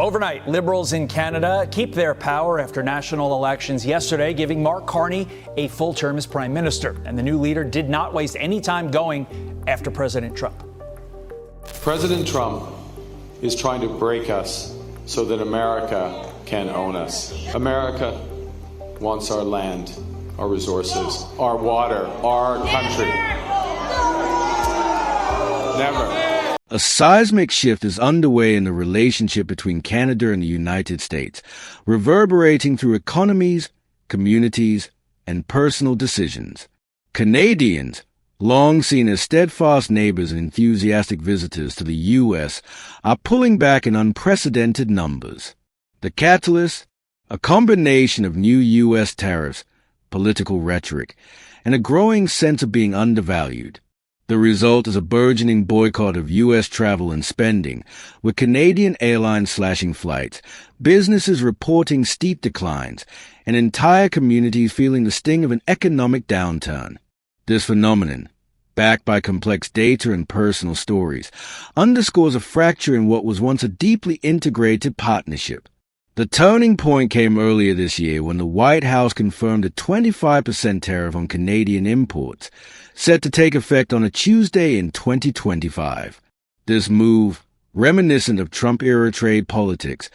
Overnight, Liberals in Canada keep their power after national elections yesterday, giving Mark Carney a full term as Prime Minister. And the new leader did not waste any time going after President Trump. President Trump is trying to break us so that America can own us. America wants our land, our resources, our water, our country. Never. A seismic shift is underway in the relationship between Canada and the United States, reverberating through economies, communities, and personal decisions. Canadians, long seen as steadfast neighbors and enthusiastic visitors to the U.S., are pulling back in unprecedented numbers. The catalyst? A combination of new U.S. tariffs, political rhetoric, and a growing sense of being undervalued. The result is a burgeoning boycott of U.S. travel and spending, with Canadian Airlines slashing flights, businesses reporting steep declines, and entire communities feeling the sting of an economic downturn. This phenomenon, backed by complex data and personal stories, underscores a fracture in what was once a deeply integrated partnership. The turning point came earlier this year when the White House confirmed a 25% tariff on Canadian imports, set to take effect on a Tuesday in 2025. This move, reminiscent of Trump-era trade politics,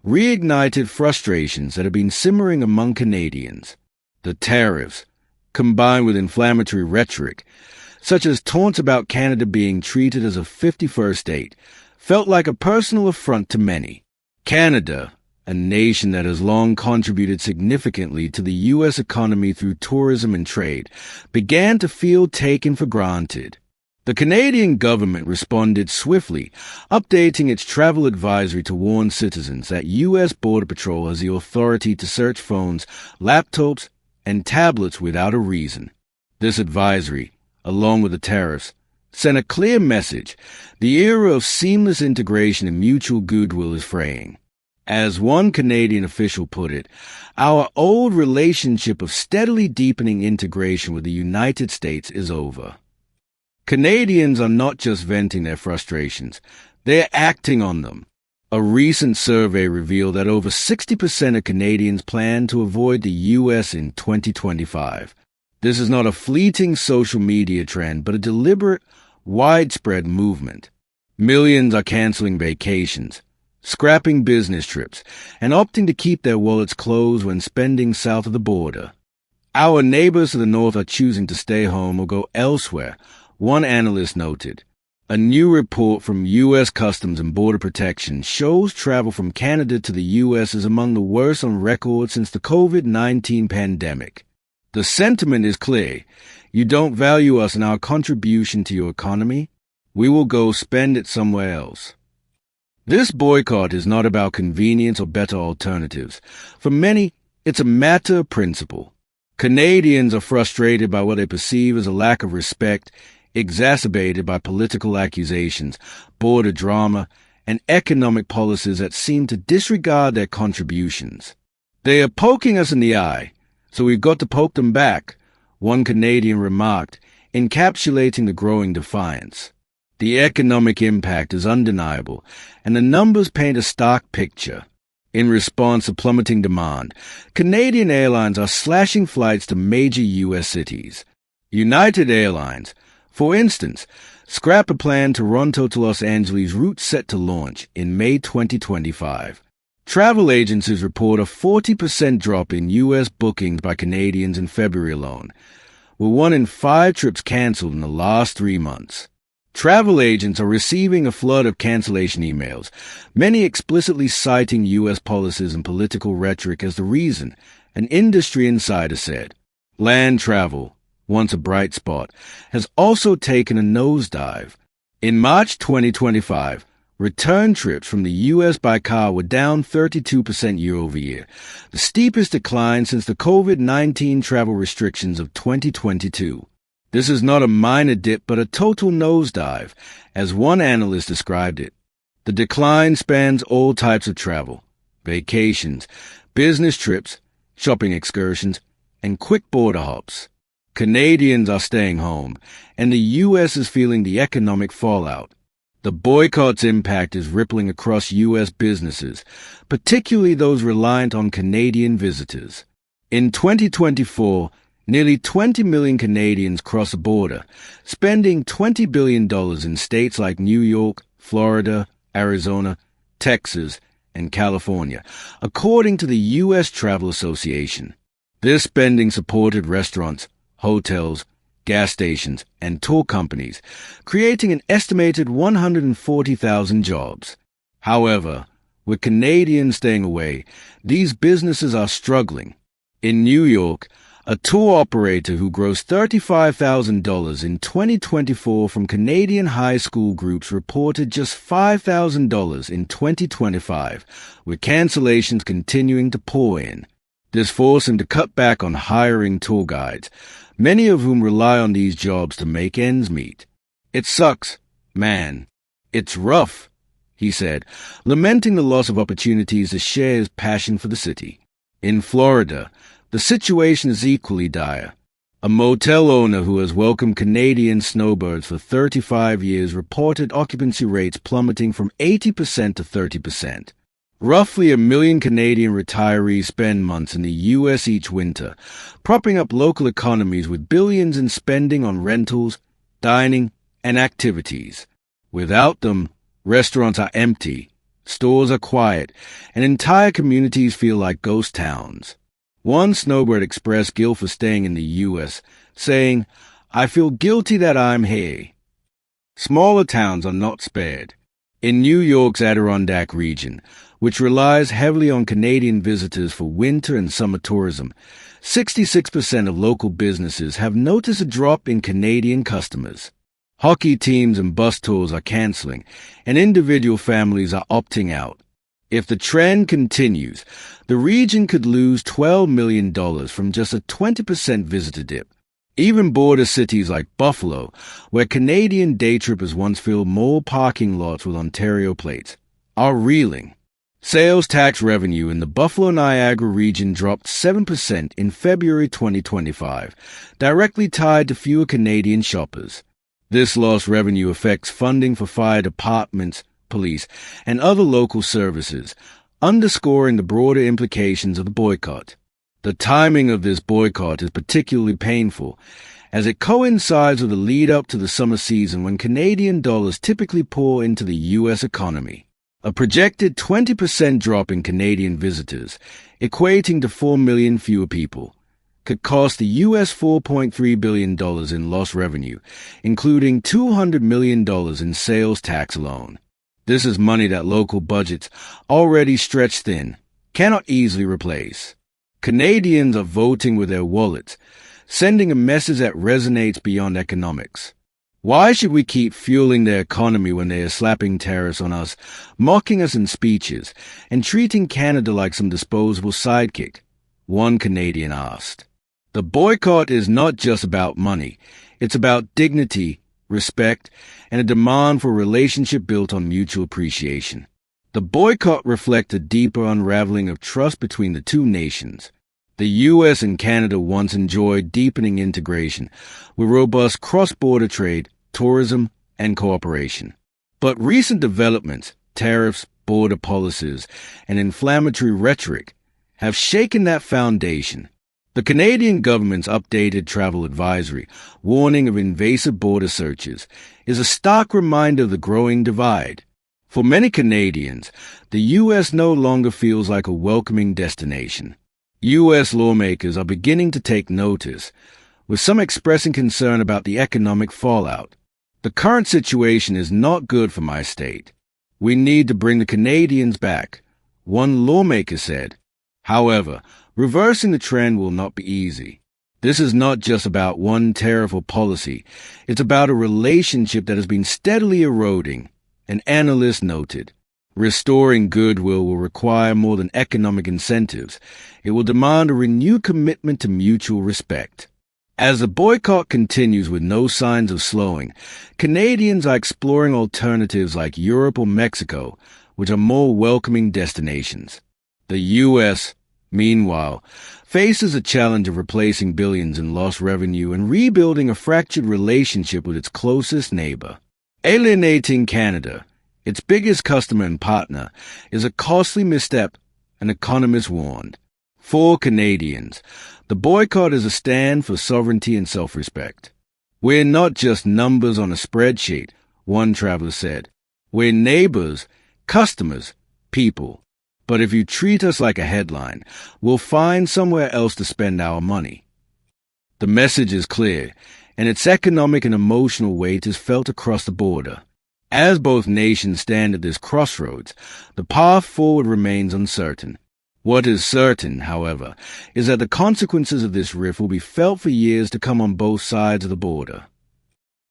reignited frustrations that have been simmering among Canadians. The tariffs, combined with inflammatory rhetoric, such as taunts about Canada being treated as a 51st state, felt like a personal affront to many. Canada, a nation that has long contributed significantly to the U.S. economy through tourism and trade, began to feel taken for granted. The Canadian government responded swiftly, updating its travel advisory to warn citizens that U.S. Border Patrol has the authority to search phones, laptops, and tablets without a reason. This advisory, along with the tariffs, sent a clear message: the era of seamless integration and mutual goodwill is fraying. As one Canadian official put it, our old relationship of steadily deepening integration with the United States is over. Canadians are not just venting their frustrations, they're acting on them. A recent survey revealed that over 60% of Canadians plan to avoid the U.S. in 2025. This is not a fleeting social media trend, but a deliberate, widespread movement. Millions are canceling vacations, scrapping business trips, and opting to keep their wallets closed when spending south of the border. Our neighbors to the north are choosing to stay home or go elsewhere, one analyst noted. A new report from U.S. Customs and Border Protection shows travel from Canada to the U.S. is among the worst on record since the COVID-19 pandemic. The sentiment is clear. You don't value us and our contribution to your economy? We will go spend it somewhere else. This boycott is not about convenience or better alternatives. For many, it's a matter of principle. Canadians are frustrated by what they perceive as a lack of respect, exacerbated by political accusations, border drama, and economic policies that seem to disregard their contributions. They are poking us in the eye, so we've got to poke them back, one Canadian remarked, encapsulating the growing defiance. The economic impact is undeniable, and the numbers paint a stark picture. In response to plummeting demand, Canadian Airlines are slashing flights to major U.S. cities. United Airlines, for instance, scrapped a planned Toronto to Los Angeles route set to launch in May 2025. Travel agencies report a 40% drop in U.S. bookings by Canadians in February alone, with 1 in 5 trips canceled in the last 3 months. Travel agents are receiving a flood of cancellation emails, many explicitly citing U.S. policies and political rhetoric as the reason, an industry insider said. Land travel, once a bright spot, has also taken a nosedive. In March 2025, return trips from the U.S. by car were down 32% year-over-year, the steepest decline since the COVID-19 travel restrictions of 2022. This is not a minor dip but a total nosedive, as one analyst described it. The decline spans all types of travel: vacations, business trips, shopping excursions, and quick border hops. Canadians are staying home, and the U.S. is feeling the economic fallout. The boycott's impact is rippling across U.S. businesses, particularly those reliant on Canadian visitors. In 2024, nearly 20 million Canadians cross the border, spending $20 billion in states like New York, Florida, Arizona, Texas, and California, according to the U.S. Travel Association. This spending supported restaurants, hotels, gas stations, and tour companies, creating an estimated 140,000 jobs. However, with Canadians staying away, these businesses are struggling. In New York, a tour operator who grossed $35,000 in 2024 from Canadian high school groups reported just $5,000 in 2025, with cancellations continuing to pour in. This forced him to cut back on hiring tour guides, many of whom rely on these jobs to make ends meet. "It sucks, man. It's rough," he said, lamenting the loss of opportunities to share his passion for the city. In Florida, the situation is equally dire. A motel owner who has welcomed Canadian snowbirds for 35 years reported occupancy rates plummeting from 80% to 30%. Roughly 1 million Canadian retirees spend months in the U.S. each winter, propping up local economies with billions in spending on rentals, dining, and activities. Without them, restaurants are empty, stores are quiet, and entire communities feel like ghost towns. One snowbird expressed guilt for staying in the U.S., saying, "I feel guilty that I'm here." Smaller towns are not spared. In New York's Adirondack region, which relies heavily on Canadian visitors for winter and summer tourism, 66% of local businesses have noticed a drop in Canadian customers. Hockey teams and bus tours are canceling, and individual families are opting out. If the trend continues, the region could lose $12 million from just a 20% visitor dip. Even border cities like Buffalo, where Canadian day trippers once filled more parking lots with Ontario plates, are reeling. Sales tax revenue in the Buffalo-Niagara region dropped 7% in February 2025, directly tied to fewer Canadian shoppers. This lost revenue affects funding for fire departments, police, and other local services, underscoring the broader implications of the boycott. The timing of this boycott is particularly painful, as it coincides with the lead-up to the summer season when Canadian dollars typically pour into the U.S. economy. A projected 20% drop in Canadian visitors, equating to 4 million fewer people, could cost the U.S. $4.3 billion in lost revenue, including $200 million in sales tax alone. This is money that local budgets, already stretched thin, cannot easily replace. Canadians are voting with their wallets, sending a message that resonates beyond economics. Why should we keep fueling their economy when they are slapping tariffs on us, mocking us in speeches, and treating Canada like some disposable sidekick? One Canadian asked. The boycott is not just about money. It's about dignity, respect, and a demand for a relationship built on mutual appreciation. The boycott reflects a deeper unraveling of trust between the two nations. The U.S. and Canada once enjoyed deepening integration, with robust cross-border trade, tourism, and cooperation. But recent developments, tariffs, border policies, and inflammatory rhetoric have shaken that foundation. The Canadian government's updated travel advisory, warning of invasive border searches, is a stark reminder of the growing divide. For many Canadians, the U.S. no longer feels like a welcoming destination. U.S. lawmakers are beginning to take notice, with some expressing concern about the economic fallout. The current situation is not good for my state. We need to bring the Canadians back, one lawmaker said. However, reversing the trend will not be easy. This is not just about one tariff or policy. It's about a relationship that has been steadily eroding, an analyst noted. Restoring goodwill will require more than economic incentives. It will demand a renewed commitment to mutual respect. As the boycott continues with no signs of slowing, Canadians are exploring alternatives like Europe or Mexico, which are more welcoming destinations. The U.S., meanwhile, faces a challenge of replacing billions in lost revenue and rebuilding a fractured relationship with its closest neighbor. Alienating Canada, its biggest customer and partner, is a costly misstep, an economist warned. For Canadians, the boycott is a stand for sovereignty and self-respect. We're not just numbers on a spreadsheet, one traveler said. We're neighbors, customers, people. But if you treat us like a headline, we'll find somewhere else to spend our money. The message is clear, and its economic and emotional weight is felt across the border. As both nations stand at this crossroads, the path forward remains uncertain. What is certain, however, is that the consequences of this rift will be felt for years to come on both sides of the border.